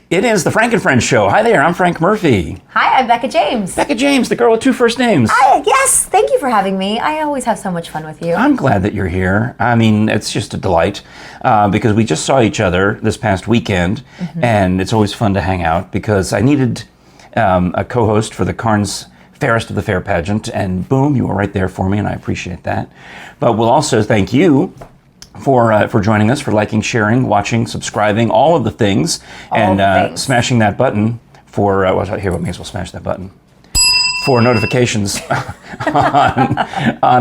It is the Frank and Friends show. Hi there, I'm Frank Murphy. Hi, I'm Becca James. Becca James, the girl with two first names. Hi, yes, thank you for having me. I always have so much fun with you. I'm glad that you're here. I mean, it's just a delight because we just saw each other this past weekend, and it's always fun to hang out because I needed a co-host for the Karns Fairest of the Fair Pageant, and boom, you were right there for me, and I appreciate that. But we'll also thank you for joining us, for liking, sharing, watching, subscribing, all of the things, and smashing that button for, here, we may as well smash that button, for notifications on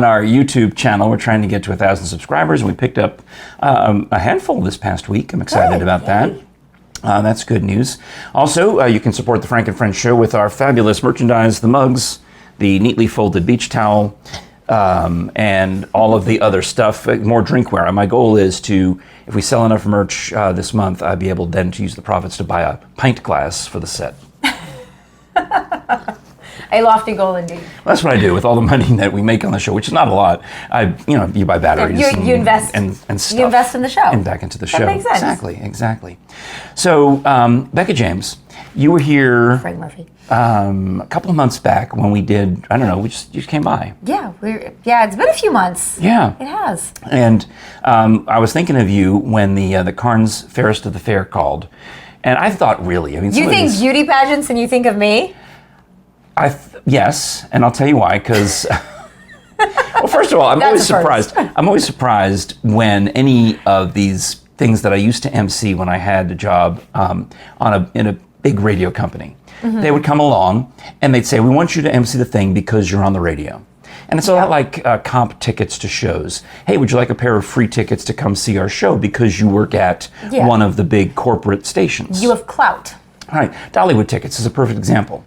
our YouTube channel. We're trying to get to 1,000 subscribers, and we picked up a handful this past week. I'm excited about that. That's good news. Also, you can support the Frank and Friends show with our fabulous merchandise, the mugs, the neatly folded beach towel, and all of the other stuff, more drinkware. My goal is to, if we sell enough merch this month, I'd be able then to use the profits to buy a pint glass for the set. A lofty goal indeed. Well, that's what I do with all the money that we make on the show, which is not a lot. You buy batteries you invest and stuff. You invest in the show. And back into the show. That makes sense. Exactly. So, Becca James, you were here Frank Murphy. A couple of months back when we did, I don't know, you just came by. Yeah, it's been a few months. Yeah. It has. And I was thinking of you when the Karns Fairest of the Fair called. And I thought, really, You think beauty pageants and you think of me? Yes, and I'll tell you why, because, well, first of all, I'm always surprised when any of these things that I used to MC when I had a job in a big radio company, they would come along and they'd say, we want you to MC the thing because you're on the radio. And it's a lot like comp tickets to shows. Hey, would you like a pair of free tickets to come see our show because you work at one of the big corporate stations? You have clout. All right, Dollywood tickets is a perfect example.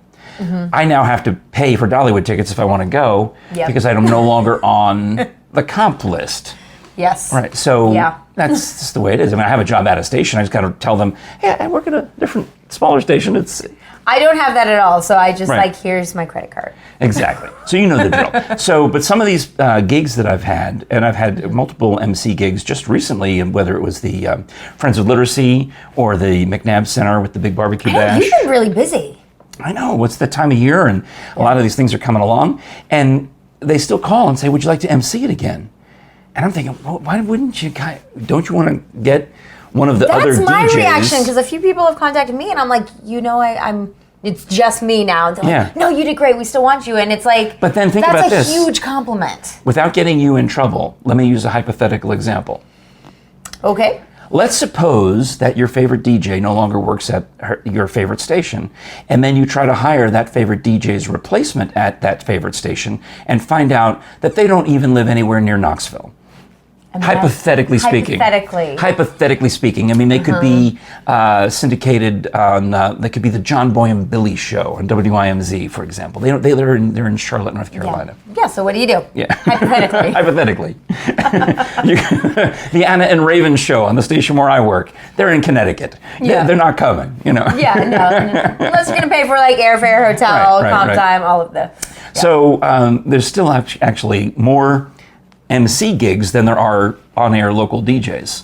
I now have to pay for Dollywood tickets if I want to go because I'm no longer on the comp list. Yes. Right. So that's just the way it is. I mean, I have a job at a station. I just got to tell them, hey, I work at a different, smaller station. I don't have that at all. So I just here's my credit card. Exactly. So you know the drill. So, but some of these gigs that I've had, and I've had multiple MC gigs just recently, and whether it was the Friends of Literacy or the McNabb Center with the big barbecue bash. You've been really busy. I know, it's the time of year, and a lot of these things are coming along, and they still call and say, would you like to MC it again? And I'm thinking, well, why wouldn't you, don't you want to get one of the other DJs? That's my reaction, because a few people have contacted me, and I'm like, it's just me now. They're like, no, you did great, we still want you, and it's like, but then think about this. That's a huge compliment. Without getting you in trouble, let me use a hypothetical example. Okay. Let's suppose that your favorite DJ no longer works at your favorite station, and then you try to hire that favorite DJ's replacement at that favorite station and find out that they don't even live anywhere near Knoxville. Hypothetically speaking. Hypothetically speaking. I mean, they could be syndicated on, they could be the John Boy and Billy show on WIMZ, for example. They're in Charlotte, North Carolina. Yeah, so what do you do? Yeah. Hypothetically. Hypothetically. The Anna and Raven show on the station where I work, they're in Connecticut. Yeah. They're not coming, Yeah, no. Unless you're going to pay for like airfare, hotel, comp time, all of the. Yeah. So there's still actually more MC gigs than there are on-air local DJs.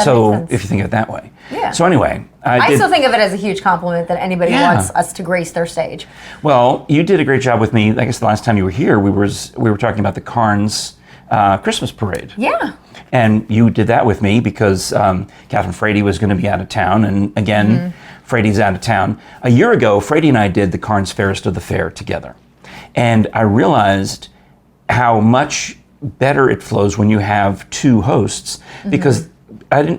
So if you think of it that way. Yeah. So anyway. I still think of it as a huge compliment that anybody wants us to grace their stage. Well, you did a great job with me. I guess the last time you were here, we were talking about the Karns Christmas parade. Yeah. And you did that with me because Catherine Frady was going to be out of town. And again, Frady's out of town. A year ago, Frady and I did the Karns Fairest of the Fair together. And I realized how much better it flows when you have two hosts, because I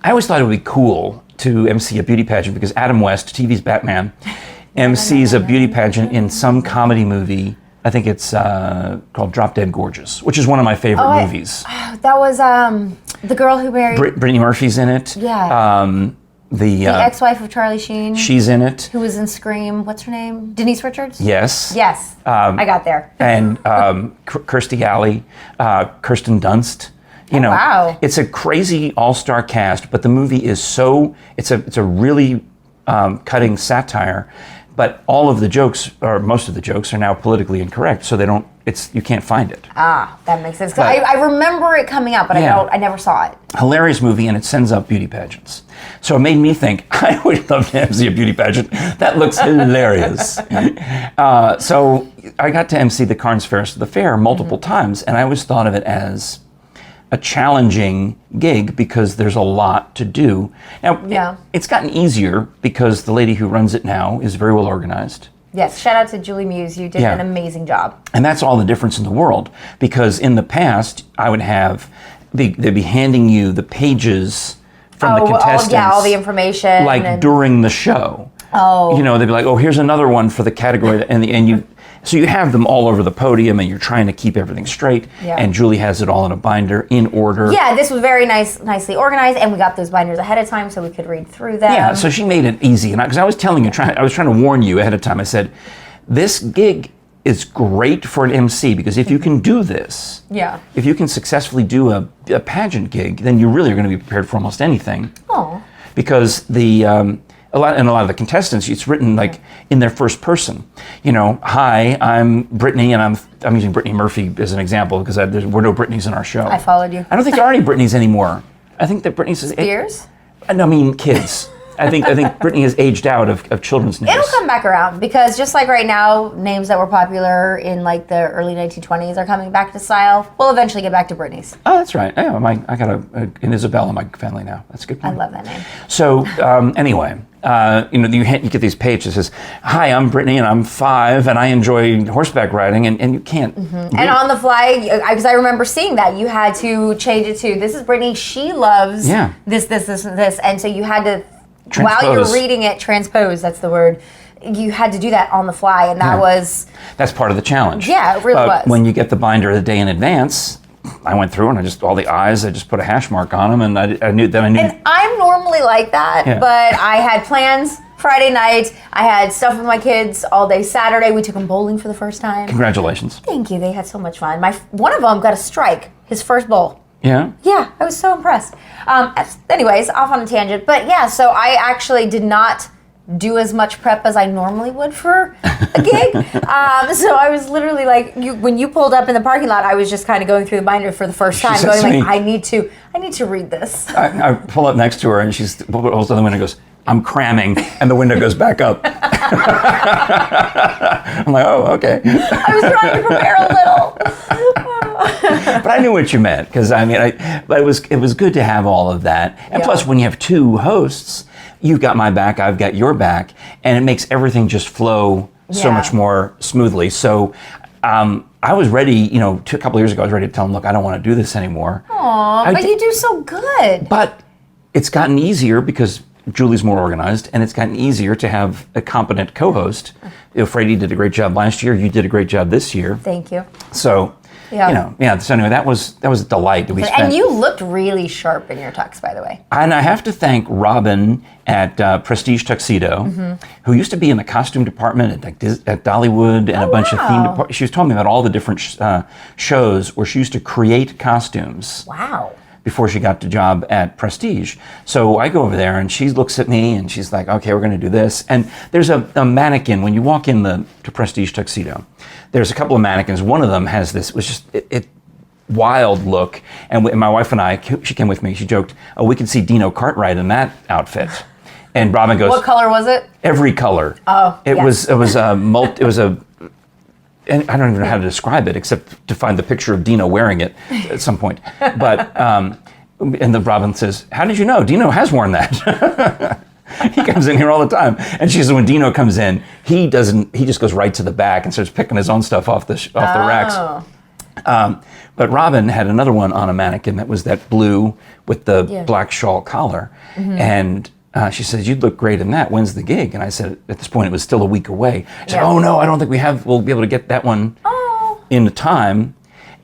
always thought it would be cool to MC a beauty pageant because Adam West, TV's Batman, MCs a beauty pageant in some comedy movie. I think it's called Drop Dead Gorgeous, which is one of my favorite movies. That was the girl who married Brittany Murphy's in it. Yeah. The ex-wife of Charlie Sheen. She's in it. Who was in Scream. What's her name? Denise Richards? Yes. Yes. I got there. And Kirstie Alley, Kirsten Dunst. Wow. It's a crazy all-star cast, but the movie is it's a really cutting satire, but all of the jokes, or most of the jokes, are now politically incorrect, so they don't you can't find it. Ah, that makes sense. 'Cause I remember it coming up, but I never saw it. Hilarious movie, and it sends up beauty pageants. So it made me think, I would love to MC a beauty pageant. That looks hilarious. So I got to MC the Karns Fairest of the fair multiple times, and I always thought of it as a challenging gig because there's a lot to do. Now, it's gotten easier because the lady who runs it now is very well organized. Yes, shout out to Julie Muse. You did an amazing job. And that's all the difference in the world, because in the past, I would have, they'd be handing you the pages from the contestants. All the information. Like during the show. Oh. You know, they'd be like, oh, here's another one for the category. So you have them all over the podium, and you're trying to keep everything straight. Yeah. And Julie has it all in a binder, in order. Yeah, this was very nicely organized, and we got those binders ahead of time so we could read through them. Yeah, so she made it easy. And because I was telling you, I was trying to warn you ahead of time. I said, this gig is great for an MC, because if you can do this, if you can successfully do a pageant gig, then you really are going to be prepared for almost anything. Oh. Because a lot of the contestants, it's written like in their first person. You know, hi, I'm Brittany, and I'm using Brittany Murphy as an example because there were no Brittany's in our show. I followed you. I don't think there are any Brittany's anymore. I think that Brittany's Spears? I mean kids. I think Brittany has aged out of children's names. It'll come back around, because just like right now, names that were popular in like the early 1920s are coming back to style. We'll eventually get back to Brittany's. Oh, that's right. Yeah, I got an Isabel in my family now. That's a good point. I love that name. So anyway, you get these pages that says, hi, I'm Brittany, and I'm 5, and I enjoy horseback riding, and you can't. And on the fly, because I remember seeing that, you had to change it to, this is Brittany, she loves this, and this. And so you had to, transpose. While you're reading it, transpose, that's the word, you had to do that on the fly, and that was... That's part of the challenge. Yeah, it really was. When you get the binder a day in advance, I went through and all the I's, I just put a hash mark on them, and I knew. And I'm normally like that, but I had plans Friday night. I had stuff with my kids all day Saturday. We took them bowling for the first time. Congratulations. Thank you. They had so much fun. One of them got a strike, his first bowl. Yeah? Yeah, I was so impressed. Anyways, off on a tangent. But yeah, so I actually did not do as much prep as I normally would for a gig. So I was literally like, when you pulled up in the parking lot, I was just kind of going through the binder for the first time, going like, I need to read this. I pull up next to her, and she's pulls down the window and goes, I'm cramming, and the window goes back up. I'm like, oh, okay. I was trying to prepare a little. But I knew what you meant, because it was good to have all of that. And plus, when you have 2 hosts, you've got my back, I've got your back, and it makes everything just flow so much more smoothly. So I was ready, a couple of years ago, I was ready to tell them, look, I don't want to do this anymore. Aw, but you do so good. But it's gotten easier because Julie's more organized, and it's gotten easier to have a competent co-host. Freddie did a great job last year. You did a great job this year. Thank you. So, So anyway, that was a delight. And you looked really sharp in your tux, by the way. And I have to thank Robin at Prestige Tuxedo, who used to be in the costume department at Dollywood and a bunch of theme departments. She was telling me about all the different shows where she used to create costumes. Wow. Before she got the job at Prestige. So I go over there, and she looks at me, and she's like, okay, we're going to do this. And there's a mannequin. When you walk in to Prestige Tuxedo, there's a couple of mannequins. One of them has this, was just wild look. And my wife and I, she came with me, she joked, oh, we could see Dino Cartwright in that outfit. And Robin goes, what color was it? Every color. Oh, it was and I don't even know how to describe it except to find the picture of Dino wearing it at some point. But, and then Robin says, how did you know? Dino has worn that. He comes in here all the time. And she says, when Dino comes in, he just goes right to the back and starts picking his own stuff off the racks. But Robin had another one on a mannequin that was that blue with the black shawl collar. And she says, you'd look great in that. When's the gig? And I said, at this point, it was still a week away. She said, oh, no, I don't think we'll be able to get that one in the time.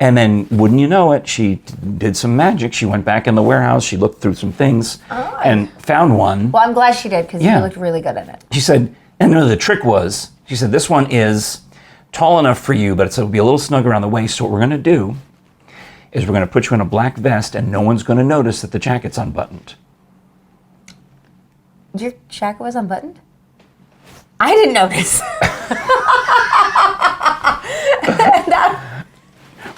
And then, wouldn't you know it, she did some magic. She went back in the warehouse. She looked through some things and found one. Well, I'm glad she did, because you looked really good in it. She said, and no, the trick was, she said, this one is tall enough for you, but it'll be a little snug around the waist. So what we're going to do is we're going to put you in a black vest, and no one's going to notice that the jacket's unbuttoned. Your jacket was unbuttoned? I didn't notice.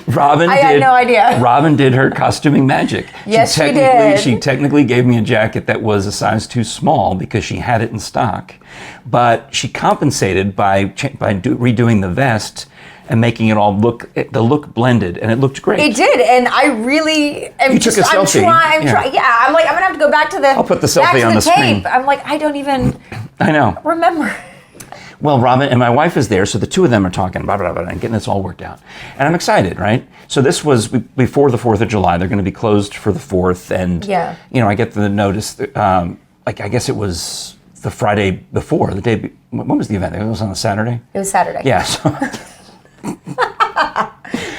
Robin I had no idea. Robin did her costuming magic. Yes, she did. She technically gave me a jacket that was a size too small because she had it in stock, but she compensated by redoing the vest and making it all the look blended, and it looked great. It did, and I really am You took a selfie. I'm like, I'm gonna have to go back to the. I'll put the selfie on the tape. screen. I'm like, I don't even. I know. Remember. Well, Robin and my wife is there, so the two of them are talking, blah, blah, blah, and getting this all worked out. And I'm excited, right? So this was before the 4th of July. They're going to be closed for the 4th. And, I get the notice, I guess it was the Friday before, when was the event? It was on a Saturday? It was Saturday. Yeah. So,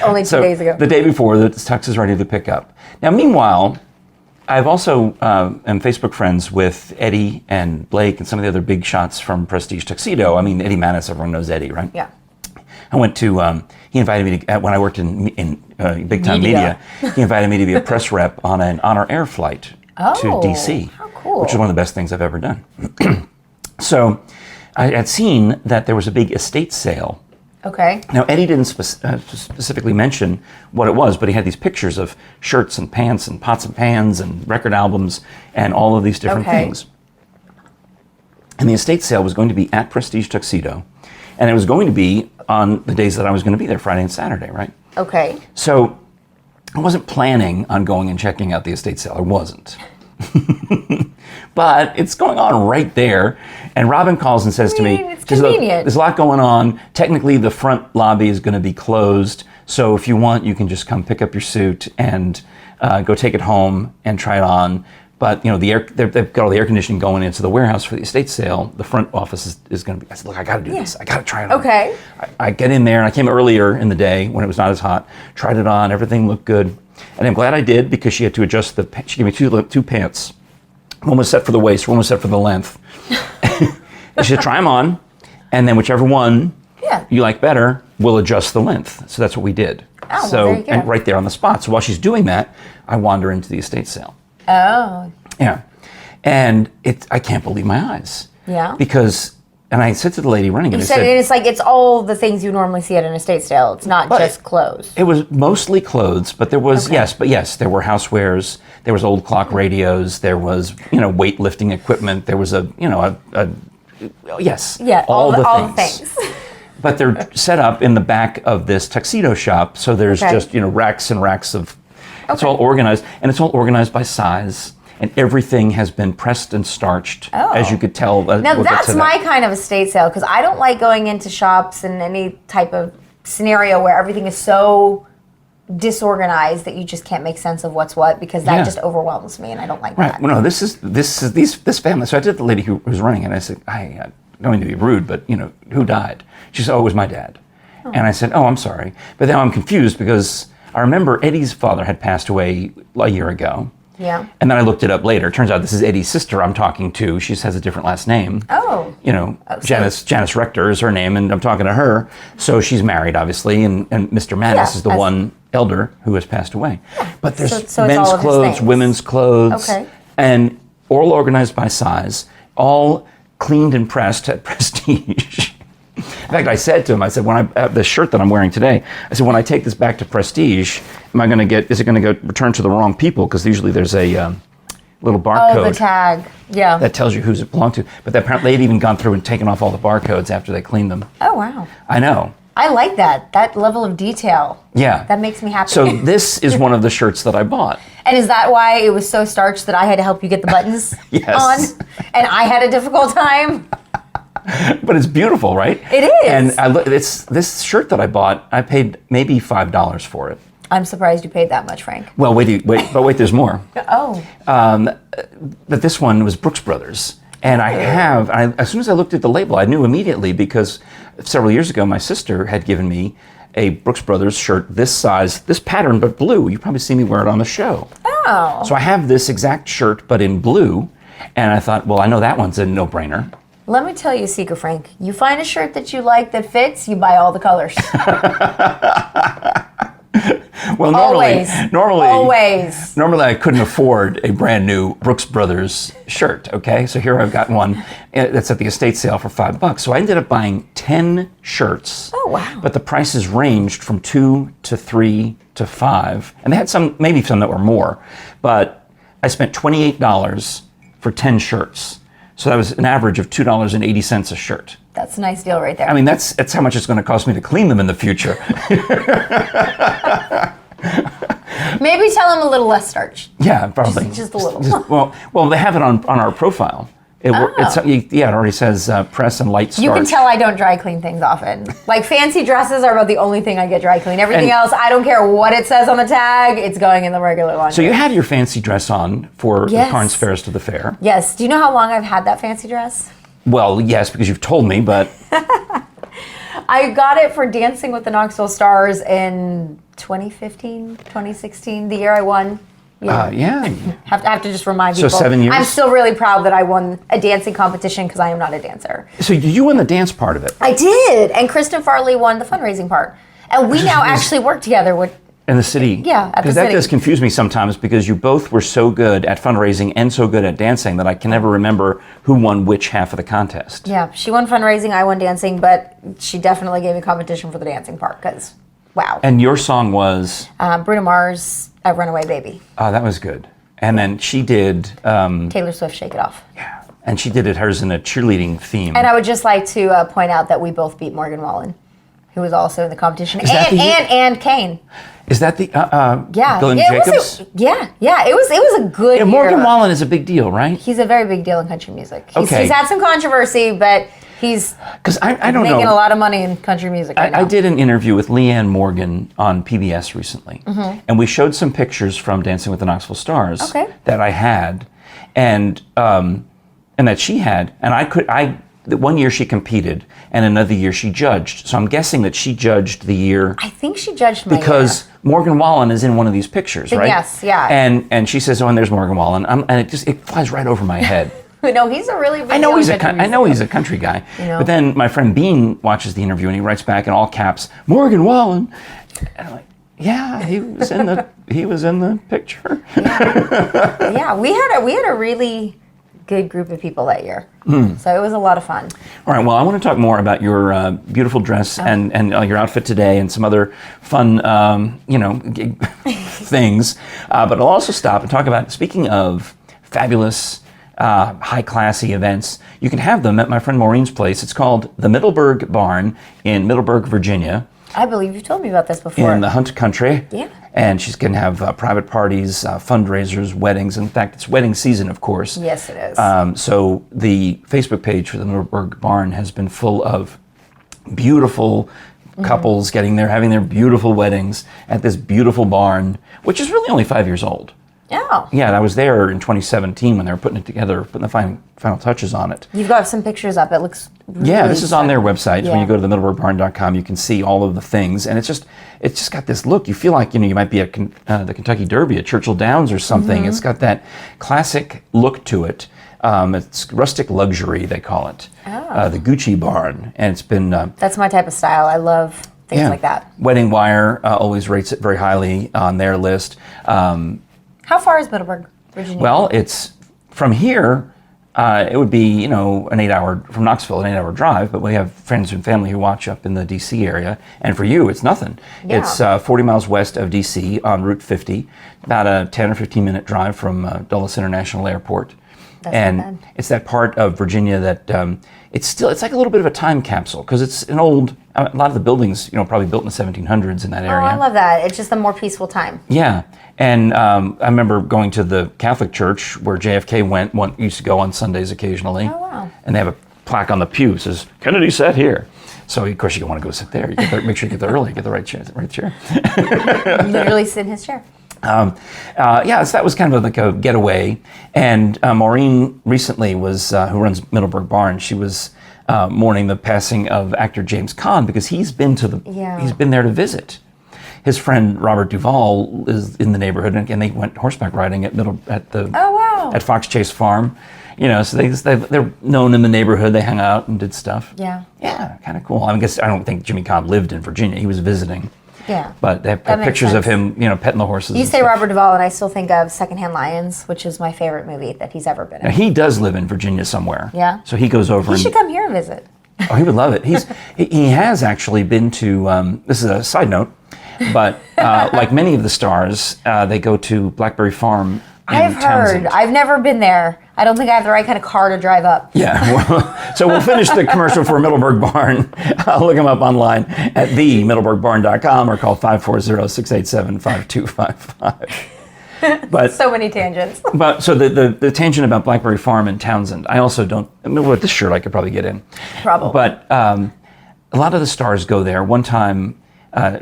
Only 2 days ago. The day before, the tux is ready to pick up. Now, meanwhile, I've also am Facebook friends with Eddie and Blake and some of the other big shots from Prestige Tuxedo. I mean, Eddie Manis, everyone knows Eddie, right? Yeah. I went to, he invited me to, when I worked in big time media, he invited me to be a press rep on an honor air flight to DC. How cool. Which is one of the best things I've ever done. So I had seen that there was a big estate sale. Okay. Now, Eddie didn't specifically mention what it was, but he had these pictures of shirts and pants and pots and pans and record albums and all of these different things. And the estate sale was going to be at Prestige Tuxedo, and it was going to be on the days that I was going to be there, Friday and Saturday, right? Okay. So I wasn't planning on going and checking out the estate sale. I wasn't. But it's going on right there. And Robin calls and says to me, it's convenient. There's a lot going on. Technically, the front lobby is going to be closed. So if you want, you can just come pick up your suit and go take it home and try it on. But they've got all the air conditioning going into the warehouse for the estate sale. The front office is going to be. I said, look, I got to do this. I got to try it on. Okay. I get in there, and I came earlier in the day when it was not as hot. Tried it on. Everything looked good, and I'm glad I did because she had to adjust she gave me two pants. One was set for the waist. One was set for the length. She said, try them on, and then whichever one you like better, we'll adjust the length. So that's what we did. Oh, so well, there you go. And right there on the spot. So while she's doing that, I wander into the estate sale. Oh. Yeah. And I can't believe my eyes. Yeah. Because, and I said to the lady running it, You said it's like it's all the things you normally see at an estate sale. It's not just clothes. It was mostly clothes, but there was, there were housewares, there was old clock radios, there was, weightlifting equipment, there was all the things. But they're set up in the back of this tuxedo shop, so there's just, racks and racks of, it's all organized, and it's all organized by size. And everything has been pressed and starched, as you could tell. Now that's my kind of estate sale, because I don't like going into shops in any type of scenario where everything is so disorganized that you just can't make sense of what's what, because that just overwhelms me, and I don't like that. Well, no, this family. So I did the lady who was running it, and I said, I don't mean to be rude, but who died? She said, it was my dad. And I said, I'm sorry. But now I'm confused because I remember Eddie's father had passed away a year ago. Yeah. And then I looked it up later. It turns out this is Eddie's sister I'm talking to. She has a different last name. Oh. Janice Rector is her name, and I'm talking to her. So she's married, obviously, and Mr. Mattis is the one elder who has passed away. But there's so men's clothes, women's clothes, and all organized by size, all cleaned and pressed at Prestige. In fact, I said to him, when the shirt that I'm wearing today, I said, when I take this back to Prestige, is it going to go return to the wrong people? Because usually there's a little barcode. Oh, the tag. Yeah. That tells you who's it belonged to. But apparently they'd even gone through and taken off all the barcodes after they cleaned them. Oh, wow. I know. I like that level of detail. Yeah. That makes me happy. So this is one of the shirts that I bought. And is that why it was so starched that I had to help you get the buttons on? And I had a difficult time? But it's beautiful, right? It is. And this shirt that I bought, I paid maybe $5 for it. I'm surprised you paid that much, Frank. Well, wait, there's more. Oh. But this one was Brooks Brothers. And as soon as I looked at the label, I knew immediately because several years ago, my sister had given me a Brooks Brothers shirt this size, this pattern, but blue. You probably see me wear it on the show. Oh. So I have this exact shirt, but in blue. And I thought, well, I know that one's a no-brainer. Let me tell you a secret, Frank. You find a shirt that you like that fits, you buy all the colors. Well, Always. Normally I couldn't afford a brand new Brooks Brothers shirt, okay? So here I've got one that's at the estate sale for $5. So I ended up buying 10 shirts. Oh, wow. But the prices ranged from 2 to 3 to 5. And they had maybe some that were more. But I spent $28 for 10 shirts. So that was an average of $2.80 a shirt. That's a nice deal right there. I mean, that's how much it's going to cost me to clean them in the future. Maybe tell them a little less starch. Yeah, probably. Just a little. Well, they have it on our profile. It already says press and light starch. You can tell I don't dry clean things often. Like fancy dresses are about the only thing I get dry clean. Everything else, I don't care what it says on the tag, it's going in the regular laundry. So you had your fancy dress on for Yes. the Karns Fairest of the fair. Yes. Do you know how long I've had that fancy dress? Well, yes, because you've told me, but I got it for Dancing with the Knoxville Stars in 2015, 2016, the year I won. yeah. Have to just remind people. So 7 years? I'm still really proud that I won a dancing competition because I am not a dancer. So you won the dance part of it. I did, and Kristen Farley won the fundraising part. And we now actually work together with. In the city. Yeah, at the Because that city. does confuse me sometimes because you both were so good at fundraising and so good at dancing that I can never remember who won which half of the contest. Yeah, she won fundraising, I won dancing, but she definitely gave me competition for the dancing part because, wow. And your song was? Bruno Mars, Runaway Baby. Oh, that was good. And then she did... Taylor Swift, Shake It Off. Yeah. And she did hers in a cheerleading theme. And I would just like to point out that we both beat Morgan Wallen, who was also in the competition, and Kane. Is that the Glenn yeah, Jacobs? It was a good year. Morgan Wallen is a big deal, right? He's a very big deal in country music. He's Okay. had some controversy, but he's Because I don't know. making a lot of money in country music right now. I did an interview with Leanne Morgan on PBS recently, and we showed some pictures from Dancing with the Knoxville Stars that I had, and that she had, and the one year she competed, and another year she judged. So I'm guessing that she judged the year. I think she judged my because year. Morgan Wallen is in one of these pictures, right? Yes, yeah. And she says, "Oh, and there's Morgan Wallen," and it flies right over my head. No, he's a really big I know deal he's in country I know music. he's a country guy, You know? but then my friend Bean watches the interview and he writes back in all caps, "Morgan Wallen," and I'm like, "Yeah, he was in the picture." Yeah, we had a really good group of people that year, so it was a lot of fun. All right, well, I want to talk more about your beautiful dress and your outfit today and some other fun, things. But I'll also stop and talk about, speaking of fabulous, high-classy events, you can have them at my friend Maureen's place. It's called the Middleburg Barn in Middleburg, Virginia. I believe you've told me about this before. In the Hunt Country. Yeah. And she's going to have private parties, fundraisers, weddings. In fact, it's wedding season, of course. Yes, it is. So the Facebook page for the Middleburg Barn has been full of beautiful couples getting there, having their beautiful weddings at this beautiful barn, which is really only 5 years old. Oh. Yeah, and I was there in 2017 when they were putting it together, putting the final touches on it. You've got some pictures up. It looks really This is on their website. Yeah. When you go to the middleburgbarn.com, you can see all of the things, and it's just got this look. You feel like you might be at the Kentucky Derby at Churchill Downs or something. It's got that classic look to it. It's rustic luxury, they call it. The Gucci Barn, and it's been. That's my type of style. I love things like that. Wedding Wire always rates it very highly on their list. How far is Middleburg, Virginia? Well, it's from here. It would be, an 8-hour from Knoxville, an 8-hour drive. But we have friends and family who watch up in the D.C. area, and for you, it's nothing. Yeah. It's 40 miles west of D.C. on Route 50, about a 10 or 15 minute drive from Dulles International Airport. That's not bad. It's that part of Virginia that it's like a little bit of a time capsule because it's an old. A lot of the buildings, probably built in the 1700s in that area. Oh, I love that. It's just a more peaceful time. Yeah, and I remember going to the Catholic church where JFK used to go on Sundays occasionally. Oh, wow. And they have a plaque on the pew that says, "Kennedy sat here." So, of course, you don't want to go sit there. You make sure you get there early, get the right chair. Literally sit in his chair. So that was kind of like a getaway. And Maureen recently who runs Middleburg Barn, she was mourning the passing of actor James Caan because he's been there to visit. His friend Robert Duvall is in the neighborhood, and they went horseback riding at Fox Chase Farm. So they're known in the neighborhood. They hung out and did stuff. Yeah. Yeah, kind of cool. I don't think Jimmy Caan lived in Virginia. He was visiting. Yeah. But they have pictures of him, petting the horses. You say Robert Duvall, and I still think of Secondhand Lions, which is my favorite movie that he's ever been in. Now, he does live in Virginia somewhere. Yeah. So he goes over He should come here and visit. Oh, he would love it. He has actually been to. This is a side note, but like many of the stars, they go to Blackberry Farm. I've heard. I've never been there. I don't think I have the right kind of car to drive up. Yeah. Well, so we'll finish the commercial for Middleburg Barn. Look them up online at themiddleburgbarn.com or call 540-687-5255. But so many tangents. But so the tangent about Blackberry Farm and Townsend, I also don't. I mean, with this shirt, I could probably get in. Probably. But a lot of the stars go there. One time,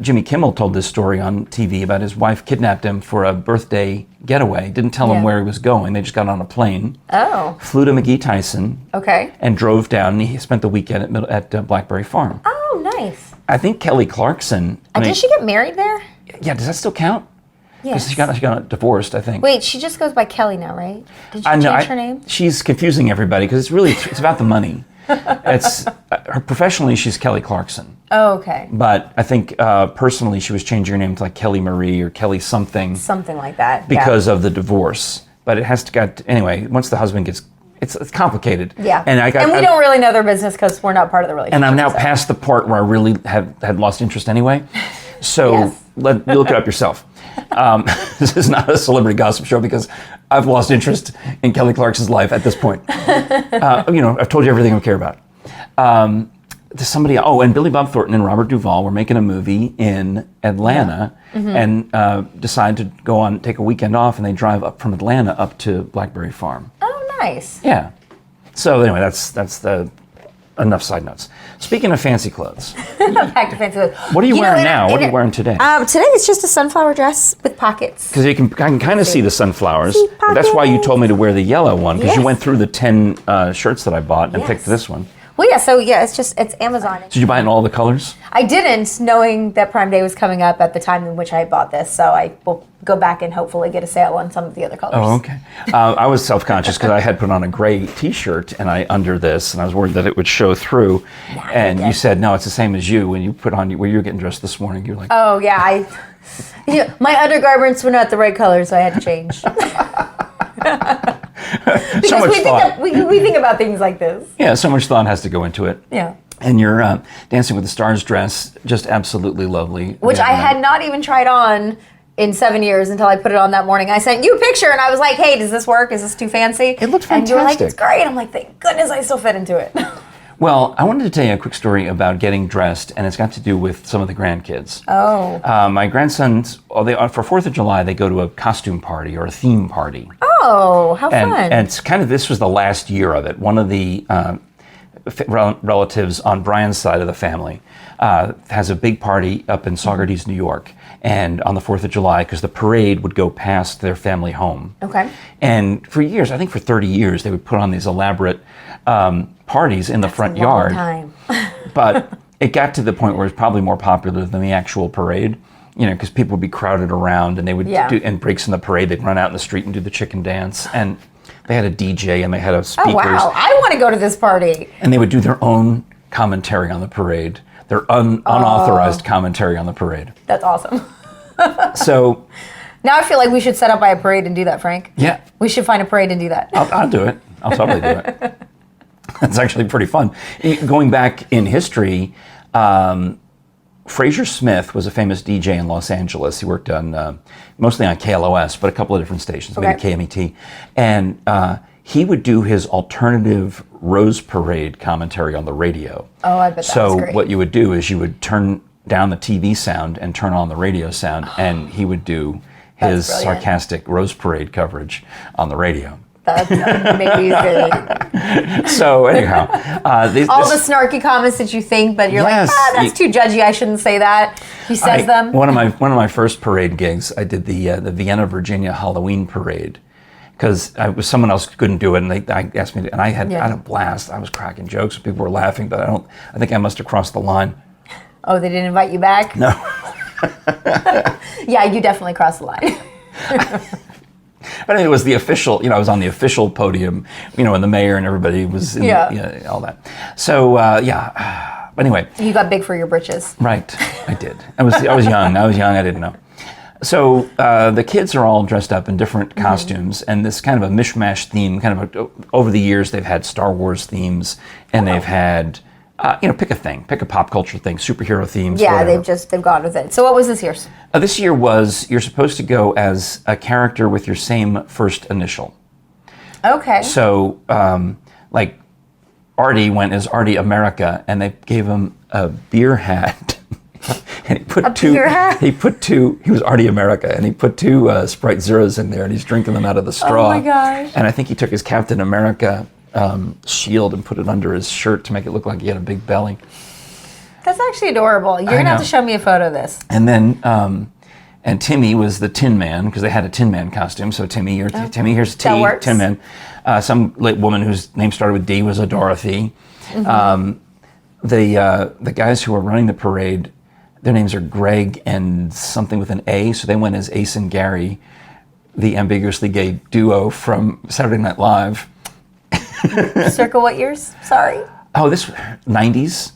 Jimmy Kimmel told this story on TV about his wife kidnapped him for a birthday getaway. Didn't tell him where he was going. They just got on a plane. Oh. Flew to McGee Tyson. Okay. And drove down. And he spent the weekend at Blackberry Farm. Oh, nice. I think Kelly Clarkson. Did she get married there? Yeah. Does that still count? Yes. She got divorced, I think. Wait, she just goes by Kelly now, right? Did she change her name? She's confusing everybody because it's about the money. It's professionally she's Kelly Clarkson. Oh, okay. But I think personally she was changing her name to like Kelly Marie or Kelly something. Something like that. Because of the divorce. But it has to get anyway. Once the husband gets, it's complicated. Yeah. And we don't really know their business because we're not part of the relationship. And I'm now past the part where I really had lost interest anyway. So you look it up yourself. This is not a celebrity gossip show because I've lost interest in Kelly Clarkson's life at this point. I've told you everything I care about. And Billy Bob Thornton and Robert Duvall were making a movie in Atlanta and decide to take a weekend off, and they drive up from Atlanta up to Blackberry Farm. Oh, nice. Yeah. So anyway, that's the enough side notes. Speaking of fancy clothes. Back to fancy clothes. What are you wearing now? What are you wearing today? Today it's just a sunflower dress with pockets. Because I can kind of see the sunflowers. That's why you told me to wear the yellow one, because you went through the 10 shirts that I bought and picked this one. Well, it's Amazon. Did you buy it in all the colors? I didn't, knowing that Prime Day was coming up at the time in which I bought this, so I will go back and hopefully get a sale on some of the other colors. Oh, okay. I was self-conscious because I had put on a gray T-shirt under this, and I was worried that it would show through. And you said, no, it's the same as you. When you put on, where you were getting dressed this morning, you were like... Oh, yeah. My undergarments were not the right color, so I had to change. Because so much thought. We think about things like this. Yeah, so much thought has to go into it. Yeah. And your Dancing with the Stars dress, just absolutely lovely. Which I had not even tried on in 7 years until I put it on that morning. I sent you a picture and I was like, hey, does this work? Is this too fancy? It looked fantastic. And you were like, it's great. I'm like, thank goodness I still fit into it. Well, I wanted to tell you a quick story about getting dressed, and it's got to do with some of the grandkids. Oh. My grandsons, for 4th of July, they go to a costume party or a theme party. Oh, how fun. And it's this was the last year of it. One of the relatives on Brian's side of the family has a big party up in Saugerties, New York, and on the 4th of July, because the parade would go past their family home. Okay. And for years, I think for 30 years, they would put on these elaborate parties in the front yard. Time. But it got to the point where it's probably more popular than the actual parade, because people would be crowded around, and they would do, and breaks in the parade, they'd run out in the street and do the chicken dance, and they had a DJ and they had speakers. Oh, wow. I want to go to this party. And they would do their own commentary on the parade, their unauthorized commentary on the parade. That's awesome. So now I feel like we should set up by a parade and do that, Frank. Yeah. We should find a parade and do that. I'll do it. I'll totally do it. That's actually pretty fun. Going back in history, Fraser Smith was a famous DJ in Los Angeles. He worked on mostly on KLOS, but a couple of different stations, maybe KMET. And he would do his alternative Rose Parade commentary on the radio. Oh, I bet that's great. So what you would do is you would turn down the TV sound and turn on the radio sound, and he would do his sarcastic Rose Parade coverage on the radio. That's amazing. So anyhow, all the snarky comments that you think, but you're like, that's too judgy. I shouldn't say that. He says them. One of my first parade gigs, I did the Vienna, Virginia Halloween parade, because someone else couldn't do it, and they asked me to, and I had a blast. I was cracking jokes, and people were laughing, but I think I must have crossed the line. Oh, they didn't invite you back? No. Yeah, you definitely crossed the line. But it was the official, I was on the official podium, and the mayor and everybody was in all that. So, but anyway. You got big for your britches. Right, I did. I was young. I didn't know. So the kids are all dressed up in different costumes, and this kind of a mishmash theme, over the years they've had Star Wars themes, and they've had Pick a thing, pick a pop culture thing, superhero themes. Yeah, whatever. they've gone with it. So what was this year's? This year was you're supposed to go as a character with your same first initial. Okay. So, like, Artie went as Artie America, and they gave him a beer hat. And he put beer hat? He was Artie America, and he put two Sprite Zeros in there, and he's drinking them out of the straw. Oh my gosh. And I think he took his Captain America shield and put it under his shirt to make it look like he had a big belly. That's actually adorable. You're going to have to show me a photo of this. And then, and Timmy was the Tin Man, because they had a Tin Man costume. So Timmy, Timmy, here's T, That works. Tin Man. Some woman whose name started with D was a Dorothy. Mm-hmm. The guys who are running the parade, their names are Greg and something with an A, so they went as Ace and Gary, the ambiguously gay duo from Saturday Night Live. Circa what years? Sorry. Oh, this 90s.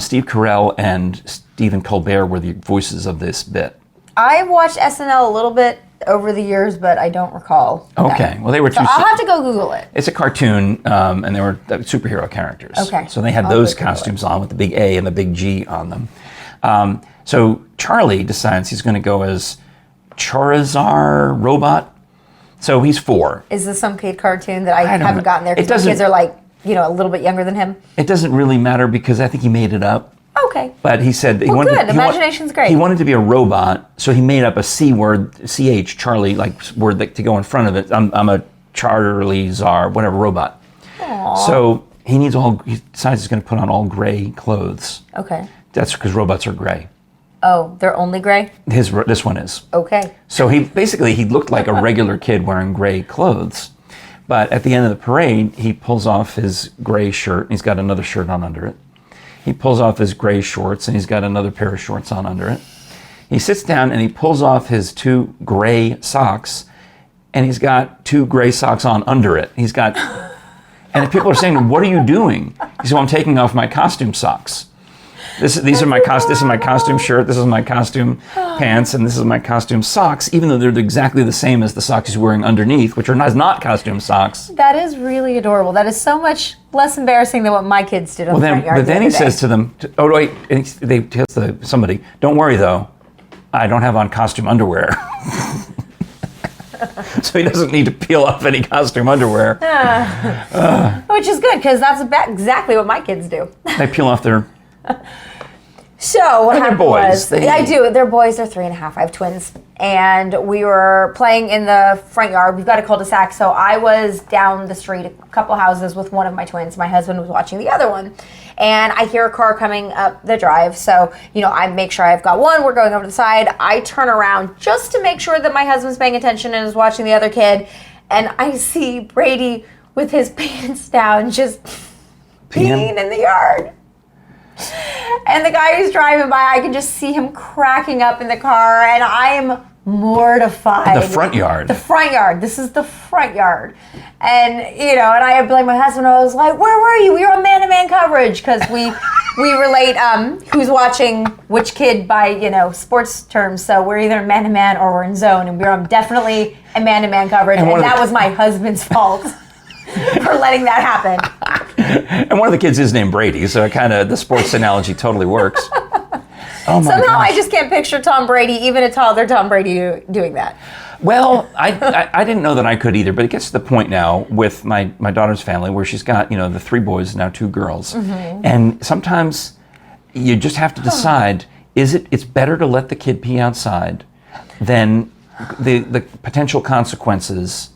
Steve Carell and Stephen Colbert were the voices of this bit. I watched SNL a little bit over the years, but I don't recall. Okay, well they were two. So I'll have to go Google it. It's a cartoon, and they were superhero characters. Okay. So they had those costumes on with the big A and the big G on them. So Charlie decides he's going to go as Charizard Robot. So he's 4. Is this some kid cartoon that I haven't know. gotten there because the kids are like, a little bit younger than him? It doesn't really matter because I think he made it up. Okay. But he said he Well, wanted. good. Imagination's great. He wanted to be a robot, so he made up a C word, CH, Charlie, like word to go in front of it. I'm a Charlie Czar, whatever, robot. Aww. So he decides he's going to put on all gray clothes. Okay. That's because robots are gray. Oh, they're only gray? This one is. Okay. So he looked like a regular kid wearing gray clothes. But at the end of the parade, he pulls off his gray shirt, and he's got another shirt on under it. He pulls off his gray shorts, and he's got another pair of shorts on under it. He sits down, and he pulls off his 2 gray socks, and he's got 2 gray socks on under it. And people are saying, "What are you doing?" He said, "Well, I'm taking off my costume socks. This is my costume shirt, this is my costume pants, and this is my costume socks," even though they're exactly the same as the socks he's wearing underneath, which are not costume socks. That is really adorable. That is so much less embarrassing than what my kids did on the front yard. But then he says to them, he tells somebody, "Don't worry though, I don't have on costume underwear." So he doesn't need to peel off any costume underwear. Which is good, because that's exactly what my kids do. They peel off their... So what happened boys. was, I do. They're boys. They're 3.5. I have twins, and we were playing in the front yard. We've got a cul-de-sac, so I was down the street a couple houses with one of my twins. My husband was watching the other one, and I hear a car coming up the drive. So I make sure I've got one. We're going over to the side. I turn around just to make sure that my husband's paying attention and is watching the other kid, and I see Brady with his pants down, just peeing in the yard. And the guy who's driving by, I can just see him cracking up in the car, and I am mortified. The front yard. The front yard. This is the front yard. And, and I blame my husband. I was like, "Where were you? We were on man-to-man coverage," because we relate who's watching which kid by, sports terms. So we're either in man-to-man or we're in zone, and we were definitely in man-to-man coverage, and that was my husband's fault for letting that happen. And one of the kids is named Brady, so the sports analogy totally works. Oh my Somehow gosh. I just can't picture Tom Brady, even a toddler Tom Brady, doing that. Well, I didn't know that I could either, but it gets to the point now with my daughter's family where she's got, the 3 boys, now 2 girls. Mm-hmm. And sometimes you just have to decide, it's better to let the kid pee outside than the potential consequences.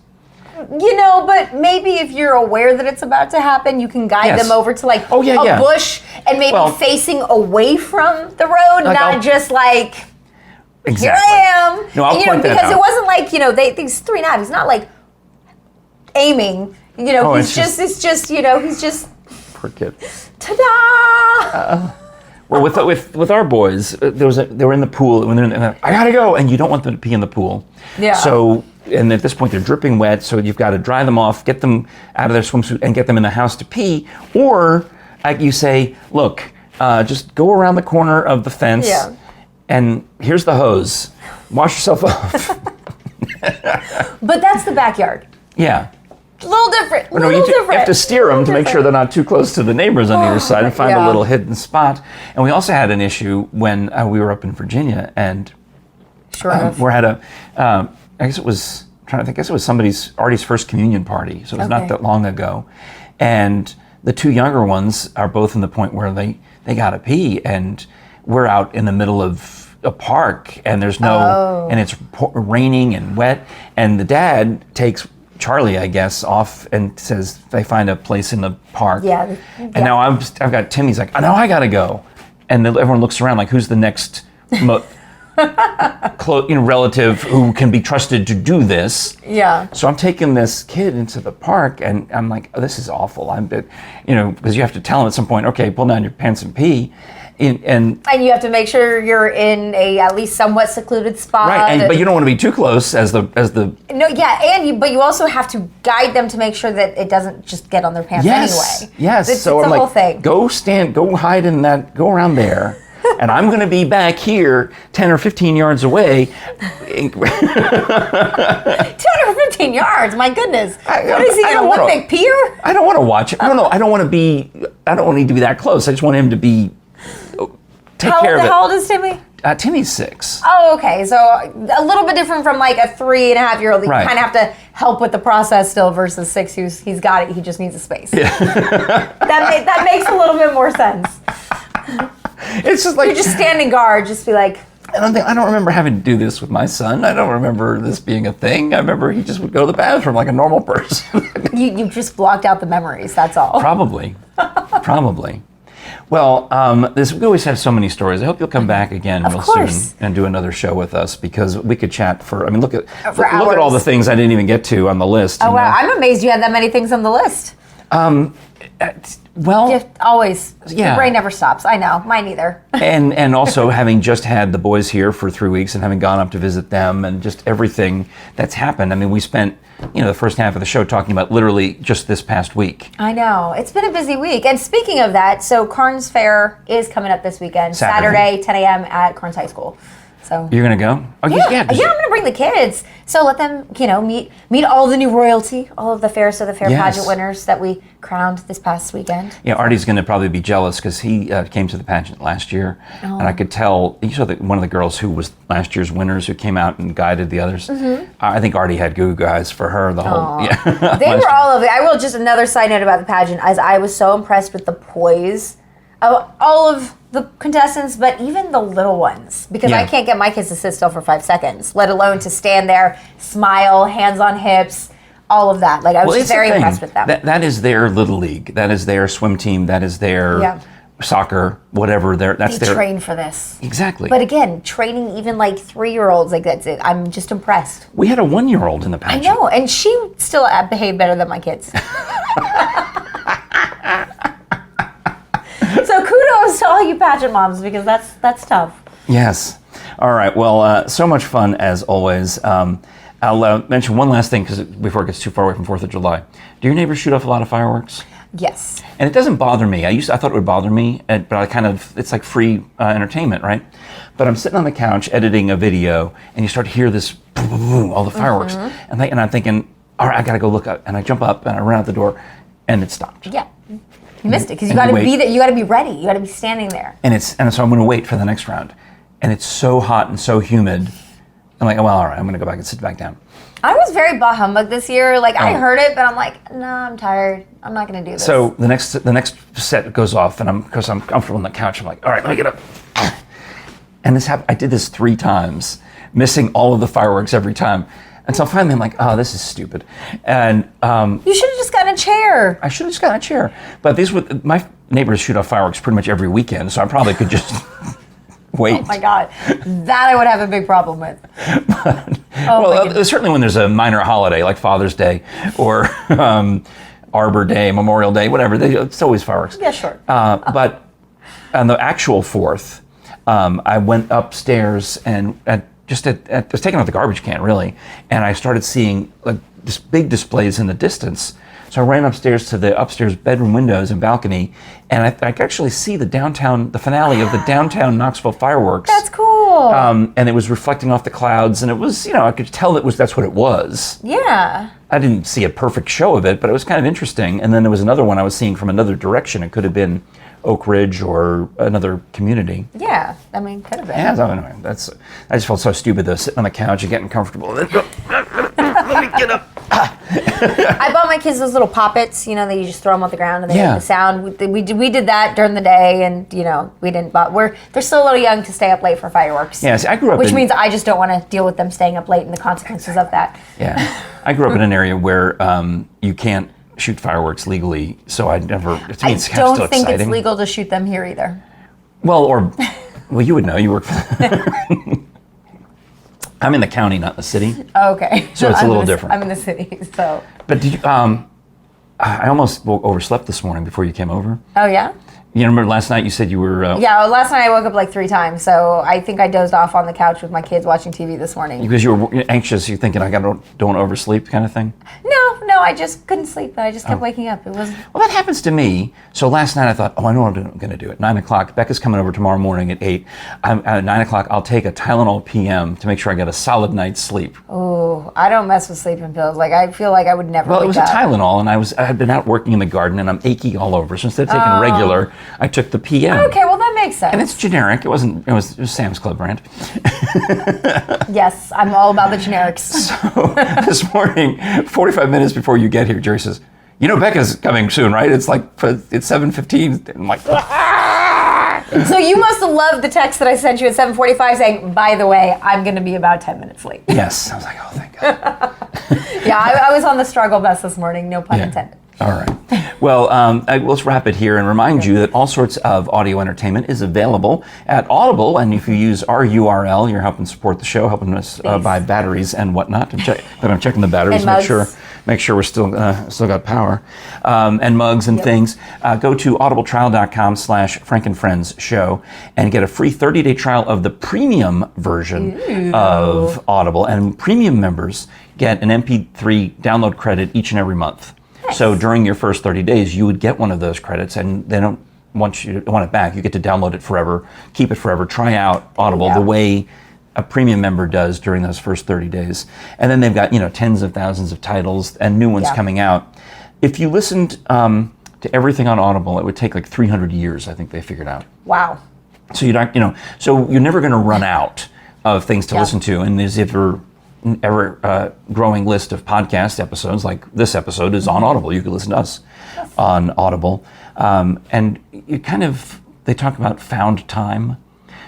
But maybe if you're aware that it's about to happen, you can guide them over to a bush and maybe facing away from the road, not just like, exactly. Here I am. No, I'll point that because out. It wasn't like, these 3.5, he's not like aiming, he's just, Poor kid. ta-da! Well, with our boys, they were in the pool, and they're I gotta go, and you don't want them to pee in the pool. Yeah. So, and at this point they're dripping wet, so you've got to dry them off, get them out of their swimsuit, and get them in the house to pee. Or you say, "Look, just go around the corner of the fence, and here's the hose. Wash yourself off." But that's the backyard. Yeah. A little different. You have to steer them to make sure they're not too close to the neighbors on either side and find a little hidden spot. And we also had an issue when we were up in Virginia, and we're at a, I guess it was Artie's first communion party, so it was not that long ago. And the two younger ones are both in the point where they gotta pee, and we're out in the middle of a park, and there's and it's raining and wet, and the dad takes Charlie, I guess, off and says they find a place in the park. Yeah. And now I've got Timmy's like, oh, now I gotta go, and then everyone looks around like, who's the next relative who can be trusted to do this? Yeah. So I'm taking this kid into the park, and I'm like, oh, this is awful. Because you have to tell him at some point, okay, pull down your pants and pee. And you have to make sure you're in a at least somewhat secluded spot. Right, but you don't want to be too close as the. No, yeah, but you also have to guide them to make sure that it doesn't just get on their pants anyway. Yes, it's I'm like, whole thing. Go hide in that, go around there. And I'm going to be back here 10 or 15 yards away. 10 or 15 yards? My goodness. What is he, an Olympic pier? I don't want to watch it. No, I don't need to be that close. I just want him to be, take care of it. How old is Timmy? Timmy's 6. Oh, okay. So a little bit different from like a 3.5-year-old. You kind of have to help with the process still versus 6 he's got it. He just needs a space. Yeah. that makes a little bit more sense. It's just like you're just standing guard, just be like. I don't remember having to do this with my son. I don't remember this being a thing. I remember he just would go to the bathroom like a normal person. You just blocked out the memories. That's all. Probably. Well, we always have so many stories. I hope you'll come back again real soon and do another show with us, because we could chat for. I mean, look at all the things I didn't even get to on the list. Oh wow! I'm amazed you had that many things on the list. Always. Yeah. Your brain never stops. I know. Mine either. and also having just had the boys here for 3 weeks and having gone up to visit them and just everything that's happened. I mean, we spent the first half of the show talking about literally just this past week. I know. It's been a busy week. And speaking of that, so Karns Fair is coming up this weekend, Saturday 10 a.m. at Karns High School. So you're gonna go? Oh, yeah, I'm gonna bring the kids. So let them, meet all the new royalty, all of the Fairest of the Fair Pageant winners that we crowned this past weekend. Yeah, Artie's gonna probably be jealous because he came to the pageant last year, and I could tell. You saw one of the girls who was last year's winners who came out and guided the others. Mm-hmm. I think Artie had goo eyes for her the whole. Yeah, they were all of it. I will just another side note about the pageant, as I was so impressed with the poise of all of the contestants, but even the little ones, because I can't get my kids to sit still for 5 seconds, let alone to stand there, smile, hands on hips, all of that. Like I was just very impressed with them. That is their little league. That is their swim team. That is their soccer, whatever. They train for this. Exactly. But again, training even like 3-year-olds, like that's it. I'm just impressed. We had a 1-year-old in the pageant. I know, and she still behaved better than my kids. So kudos to all you pageant moms, because that's tough. Yes. All right. Well, so much fun as always. I'll mention one last thing before it gets too far away from 4th of July. Do your neighbors shoot off a lot of fireworks? Yes. And it doesn't bother me. I thought it would bother me, but it's like free entertainment, right? But I'm sitting on the couch editing a video, and you start to hear this, all the fireworks, and I'm thinking, all right, I gotta go look up, and I jump up and I run out the door, and it stopped. Yeah. You missed it because you got to be there. You got to be ready. You got to be standing there. And so I'm going to wait for the next round, and it's so hot and so humid. I'm like, oh, well, all right, I'm going to go back and sit back down. I was very bah humbug this year. Like I heard it, but I'm like, no, I'm tired. I'm not going to do this. So the next set goes off, and because I'm comfortable on the couch, I'm like, all right, let me get up. And this happened. I did this 3 times, missing all of the fireworks every time. And so finally I'm like, oh, this is stupid. And you should have just gotten a chair. I should have just gotten a chair. But my neighbors shoot off fireworks pretty much every weekend, so I probably could just wait. Oh my God. That I would have a big problem with. Certainly when there's a minor holiday like Father's Day or Arbor Day, Memorial Day, whatever, it's always fireworks. Yeah, sure. But on the actual 4th, I went upstairs and I was taking out the garbage can, really, and I started seeing just big displays in the distance. So I ran upstairs to the upstairs bedroom windows and balcony, and I could actually see the finale of the downtown Knoxville fireworks. That's cool. And it was reflecting off the clouds, and it was, I could tell that's what it was. Yeah. I didn't see a perfect show of it, but it was kind of interesting. And then there was another one I was seeing from another direction. It could have been Oak Ridge or another community. Yeah, I mean, could have been. Yeah, so anyway, I just felt so stupid though, sitting on the couch and getting comfortable. Let me get up. I bought my kids those little poppets, you know, that you just throw them on the ground and they make the sound. We did that during the day, and you know, we didn't. But they're still a little young to stay up late for fireworks. Yeah, see, I grew up which means I just don't want to deal with them staying up late and the consequences of that. Yeah, I grew up in an area where you can't shoot fireworks legally, so I never. To me, it's kind of still don't think exciting. it's legal to shoot them here either. Well, you would know. You work for. I'm in the county, not the city. Okay. So it's a little different. I'm in the city, so. But did you? I almost overslept this morning before you came over. Oh yeah. You remember last night you said you were... Yeah, last night I woke up like 3 times, so I think I dozed off on the couch with my kids watching TV this morning. Because you were anxious, you're thinking, don't want to oversleep kind of thing? No, I just couldn't sleep, and I just kept waking up. It was... Well, that happens to me. So last night I thought, I know what I'm going to do. At 9 o'clock, Becca's coming over tomorrow morning at 8. At 9 o'clock, I'll take a Tylenol PM to make sure I get a solid night's sleep. Oh, I don't mess with sleeping pills. Like, I feel like I would never Well, it wake was up. a Tylenol, and I had been out working in the garden, and I'm achy all over. So instead of taking regular, I took the PM. Okay, well, that makes sense. And it's generic. It was Sam's Club brand. Yes, I'm all about the generics. So this morning, 45 minutes before you get here, Jerry says, you know Becca's coming soon, right? It's 7:15. I'm like, So you must have loved the text that I sent you at 7:45 saying, by the way, I'm going to be about 10 minutes late. yes. I was like, oh, thank God. Yeah, I was on the struggle bus this morning, no pun intended. All right. Well, let's wrap it here and remind you that all sorts of audio entertainment is available at Audible. And if you use our URL, you're helping support the show, helping us buy batteries and whatnot. But I'm checking the batteries, make sure we're still got power, and mugs and things. Go to audibletrial.com/Frank and Friends show and get a free 30-day trial of the premium version of Audible. And premium members get an MP3 download credit each and every month. So during your first 30 days, you would get one of those credits, and they don't want it back. You get to download it forever, keep it forever, try out Audible the way a premium member does during those first 30 days. And then they've got tens of thousands of titles and new ones coming out. If you listened to everything on Audible, it would take like 300 years, I think they figured out. Wow. So so you're never going to run out of things to listen to, and there's ever growing list of podcast episodes like this episode is on Audible. You can listen to us on Audible. And they talk about found time.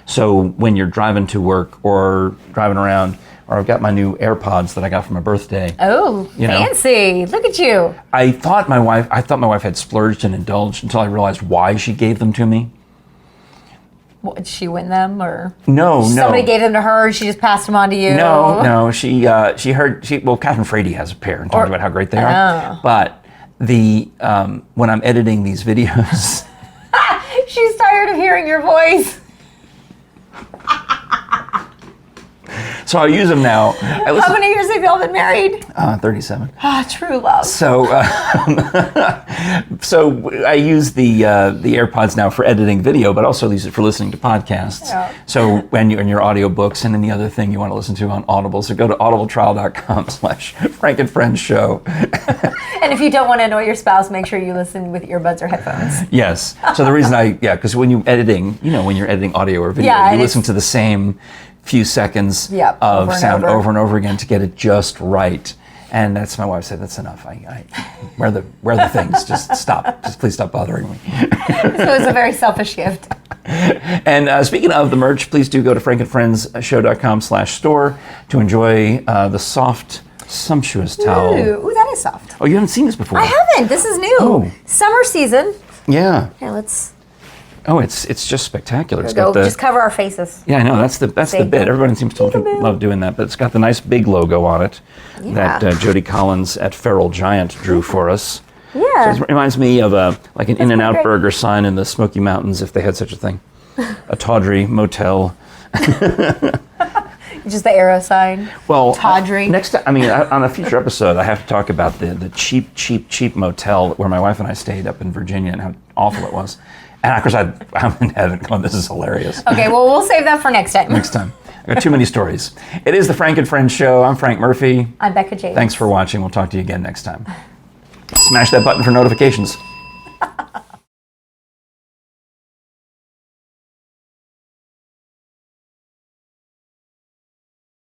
So when you're driving to work or driving around, or I've got my new AirPods that I got for my birthday. Oh, fancy. Look at you. I thought my wife had splurged and indulged until I realized why she gave them to me. What, did she win them, or no? Somebody gave them to her, and she just passed them on to you. No. She heard. Catherine Frady has a pair and talked about how great they are. But when I'm editing these videos, she's tired of hearing your voice. So I use them now. How many years have y'all been married? 37. True love. So I use the AirPods now for editing video, but also use it for listening to podcasts. Yeah. So when you're in your audiobooks and any other thing you want to listen to on Audible, so go to audibletrial.com/Frank and Friends show. And if you don't want to annoy your spouse, make sure you listen with earbuds or headphones. Yes. So the reason because when you're editing, when you're editing audio or video, you listen to the same few seconds of sound over and over again to get it just right. And that's my wife said, that's enough. Where the things? Just stop. Just please stop bothering me. So it's a very selfish gift. And speaking of the merch, please do go to frankandfriendsshow.com/store to enjoy the soft, sumptuous towel. Ooh, that is soft. Oh, you haven't seen this before? I haven't. This is new. Oh. Summer season. Yeah. Here, let's... Oh, it's just spectacular. It's got just cover our faces. Yeah, I know. That's the bit. Everybody seems to love doing that, but it's got the nice big logo on it that Jody Collins at Feral Giant drew for us. Yeah. So it reminds me of an In-N-Out burger sign in the Smoky Mountains, if they had such a thing. A tawdry motel. Just the arrow sign. Well, tawdry. Next time, on a future episode, I have to talk about the cheap motel where my wife and I stayed up in Virginia and how awful it was. And of course, I'm in heaven going, this is hilarious. Okay, well, we'll save that for next time. Next time. I got too many stories. It is the Frank and Friends show. I'm Frank Murphy. I'm Becca James. Thanks for watching. We'll talk to you again next time. Smash that button for notifications.